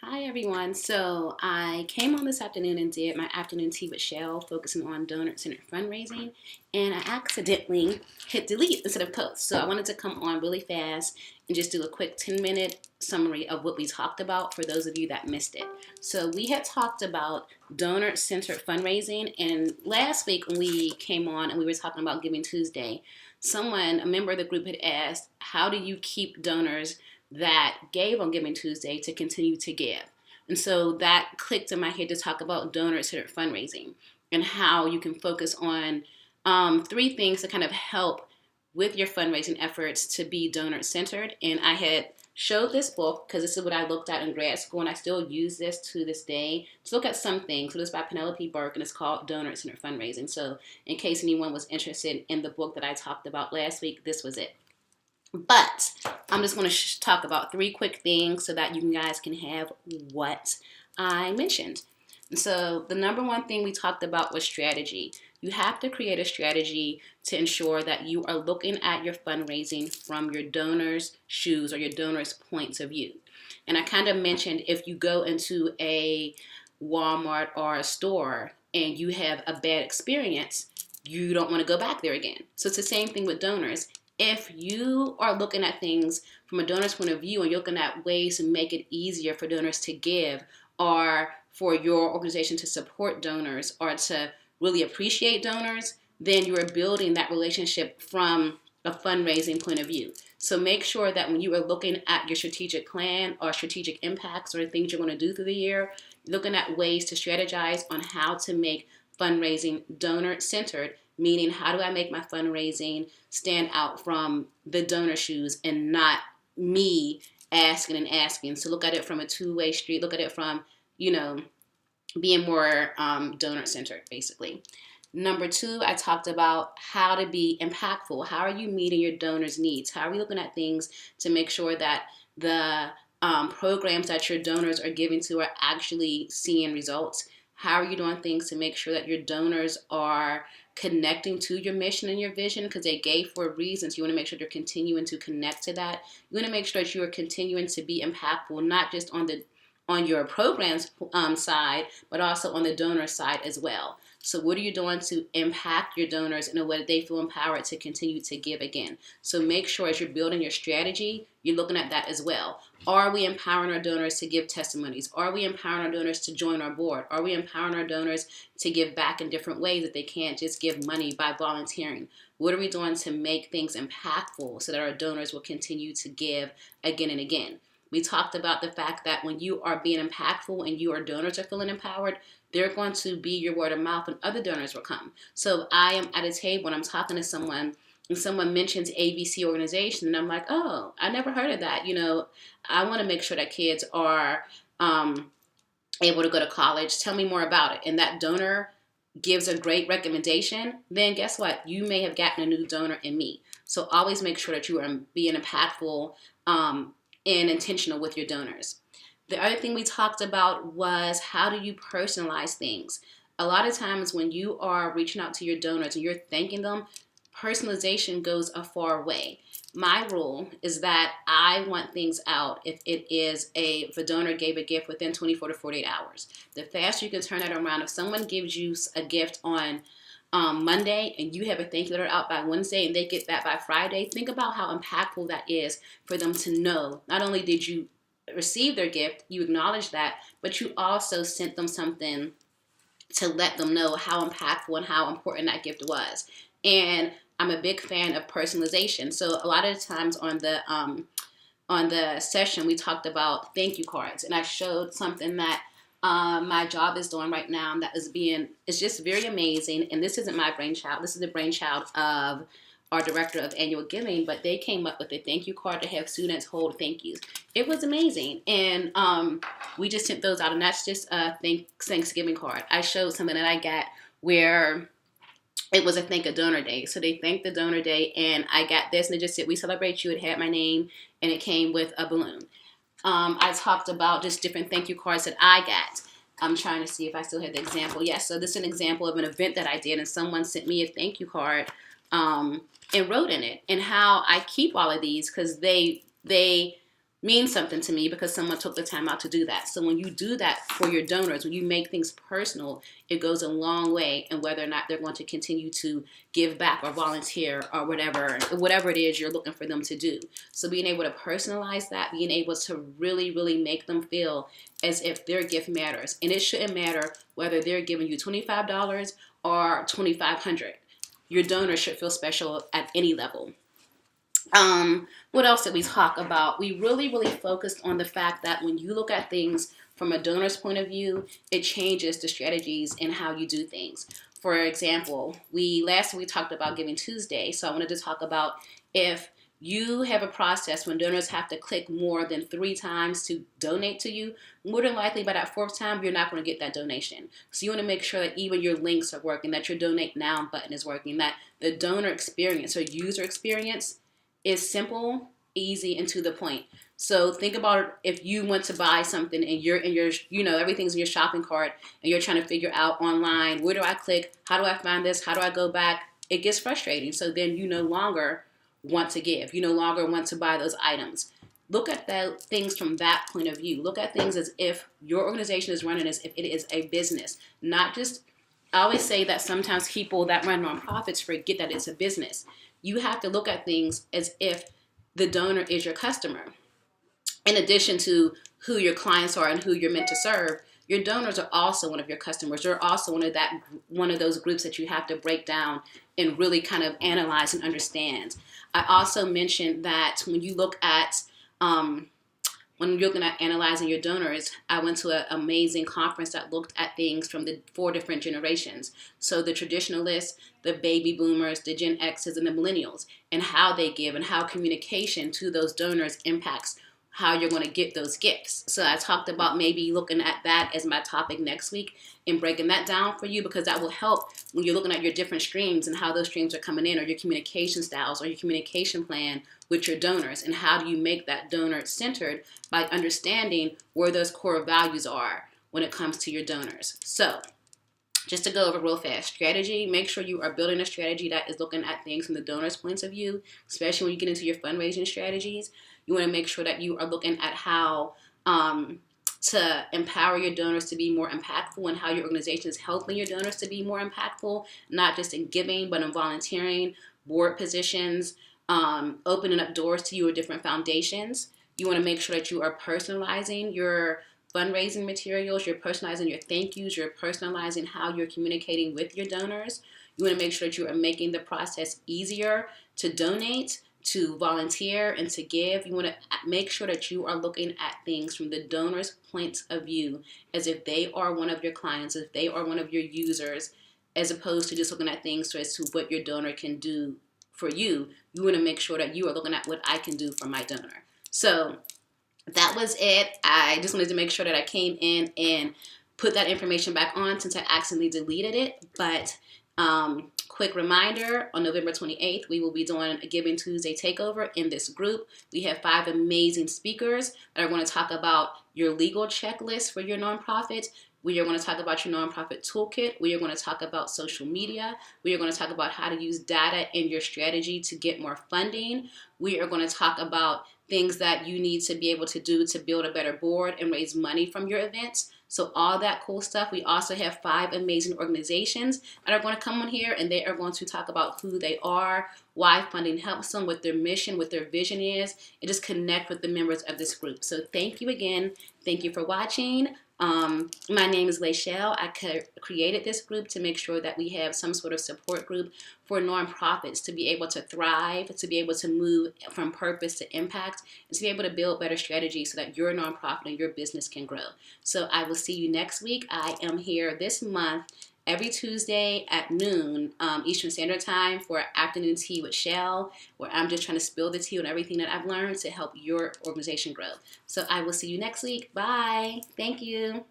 Hi everyone. So I came on this afternoon and did my afternoon tea with Shell, focusing on donor-centered fundraising, and I accidentally hit delete instead of post. So I wanted to come on really fast and just do a quick 10-minute summary of what we talked about for those of you that missed it. So we had talked about donor-centered fundraising, and last week when we came on and we were talking about Giving Tuesday, a member of the group had asked, how do you keep donors that gave on Giving Tuesday to continue to give? And so that clicked in my head to talk about donor-centered fundraising and how you can focus on three things to kind of help with your fundraising efforts to be donor-centered. And I had showed this book because this is what I looked at in grad school, and I still use this to this day to look at some things. So this is by Penelope Burke, and it's called Donor-Centered Fundraising. So in case anyone was interested in the book that I talked about last week, this was it. But I'm just going to talk about three quick things so that you guys can have what I mentioned. And so the number one thing we talked about was strategy. You have to create a strategy to ensure that you are looking at your fundraising from your donors' shoes or your donors' points of view. And I kind of mentioned if you go into a Walmart or a store and you have a bad experience, you don't want to go back there again. So it's the same thing with donors. If you are looking at things from a donor's point of view and you're looking at ways to make it easier for donors to give, or for your organization to support donors, or to really appreciate donors, then you are building that relationship from a fundraising point of view. So make sure that when you are looking at your strategic plan or strategic impacts or the things you're going to do through the year, looking at ways to strategize on how to make fundraising donor-centered, meaning how do I make my fundraising stand out from the donor shoes and not me asking and asking. So look at it from a two-way street. Look at it from, being more donor-centered, basically. Number two, I talked about how to be impactful. How are you meeting your donors' needs? How are you looking at things to make sure that the programs that your donors are giving to are actually seeing results? How are you doing things to make sure that your donors are connecting to your mission and your vision, because they gave for a reason? So you want to make sure they're continuing to connect to that. You want to make sure that you are continuing to be impactful, not just on your program's side, but also on the donor side as well. So what are you doing to impact your donors in a way that they feel empowered to continue to give again? So make sure as you're building your strategy, you're looking at that as well. Are we empowering our donors to give testimonies? Are we empowering our donors to join our board? Are we empowering our donors to give back in different ways that they can't just give money by volunteering? What are we doing to make things impactful so that our donors will continue to give again and again? We talked about the fact that when you are being impactful and your donors are feeling empowered, they're going to be your word of mouth and other donors will come. So I am at a table and I'm talking to someone and someone mentions ABC organization and I'm like, oh, I never heard of that. I want to make sure that kids are able to go to college. Tell me more about it. And that donor gives a great recommendation, then guess what? You may have gotten a new donor in me. So always make sure that you are being impactful and intentional with your donors. The other thing we talked about was how do you personalize things? A lot of times when you are reaching out to your donors and you're thanking them, personalization goes a far way. My rule is that I want things out if a donor gave a gift within 24 to 48 hours. The faster you can turn that around, if someone gives you a gift on Monday and you have a thank you letter out by Wednesday and they get that by Friday, think about how impactful that is for them to know not only did you receive their gift, you acknowledge that, but you also sent them something to let them know how impactful and how important that gift was. And I'm a big fan of personalization. So a lot of the times on the session we talked about thank you cards, and I showed something that my job is doing right now that is just very amazing. And this isn't my brainchild. This is the brainchild of our director of annual giving, but they came up with a thank you card to have students hold thank yous. It was amazing. And we just sent those out, and that's just a Thanksgiving card. I showed something that I got where it was a thank a donor day. So they thanked the donor day, and I got this, and it just said, we celebrate you. It had my name, and it came with a balloon. I talked about just different thank you cards that I got. I'm trying to see if I still have the example. Yes, so this is an example of an event that I did, and someone sent me a thank you card and wrote in it, and how I keep all of these because they means something to me because someone took the time out to do that. So when you do that for your donors, when you make things personal, it goes a long way in whether or not they're going to continue to give back or volunteer or whatever it is you're looking for them to do. So being able to personalize that, being able to really, really make them feel as if their gift matters. And it shouldn't matter whether they're giving you $25 or $2,500. Your donor should feel special at any level. What else did we talk about? We really, really focused on the fact that when you look at things from a donor's point of view, it changes the strategies and how you do things. For example, last week we talked about Giving Tuesday, so I wanted to talk about if you have a process when donors have to click more than 3 times to donate to you, more than likely by that 4th time, you're not going to get that donation. So you want to make sure that even your links are working, that your Donate Now button is working, that the donor experience or user experience is simple, easy, and to the point. So think about if you went to buy something and you're in your, everything's in your shopping cart and you're trying to figure out online, where do I click? How do I find this? How do I go back? It gets frustrating. So then you no longer want to give. You no longer want to buy those items. Look at things from that point of view. Look at things as if your organization is running as if it is a business, not just, I always say that sometimes people that run nonprofits forget that it's a business. You have to look at things as if the donor is your customer. In addition to who your clients are and who you're meant to serve, your donors are also one of your customers. They're also one of those groups that you have to break down and really kind of analyze and understand. I also mentioned that when you're looking at analyzing your donors, I went to an amazing conference that looked at things from the 4 different generations. So the traditionalists, the baby boomers, the Gen X's, and the millennials, and how they give and how communication to those donors impacts how you're going to get those gifts. So I talked about maybe looking at that as my topic next week and breaking that down for you, because that will help when you're looking at your different streams and how those streams are coming in, or your communication styles or your communication plan with your donors, and how do you make that donor centered by understanding where those core values are when it comes to your donors. So just to go over real fast, strategy, make sure you are building a strategy that is looking at things from the donor's points of view, especially when you get into your fundraising strategies. You want to make sure that you are looking at how to empower your donors to be more impactful, and how your organization is helping your donors to be more impactful, not just in giving, but in volunteering, board positions, opening up doors to you with different foundations. You want to make sure that you are personalizing your fundraising materials, you're personalizing your thank yous, you're personalizing how you're communicating with your donors. You want to make sure that you are making the process easier to donate, to volunteer, and to give. You want to make sure that you are looking at things from the donor's point of view as if they are one of your clients, as if they are one of your users, as opposed to just looking at things as to what your donor can do for you. You want to make sure that you are looking at what I can do for my donor. So that was it. I just wanted to make sure that I came in and put that information back on since I accidentally deleted it. But quick reminder, on November 28th, we will be doing a Giving Tuesday takeover in this group. We have 5 amazing speakers that are going to talk about your legal checklist for your nonprofit. We are going to talk about your nonprofit toolkit. We are going to talk about social media. We are going to talk about how to use data in your strategy to get more funding. We are going to talk about things that you need to be able to do to build a better board and raise money from your events. So all that cool stuff. We also have 5 amazing organizations that are going to come on here, and they are going to talk about who they are, why funding helps them, what their mission, what their vision is, and just connect with the members of this group. So thank you again. Thank you for watching. My name is Lachelle. I created this group to make sure that we have some sort of support group for nonprofits to be able to thrive, to be able to move from purpose to impact, and to be able to build better strategies so that your nonprofit and your business can grow. So I will see you next week. I am here this month every Tuesday at noon Eastern Standard Time for afternoon tea with Shell, where I'm just trying to spill the tea on everything that I've learned to help your organization grow. So I will see you next week. Bye. Thank you.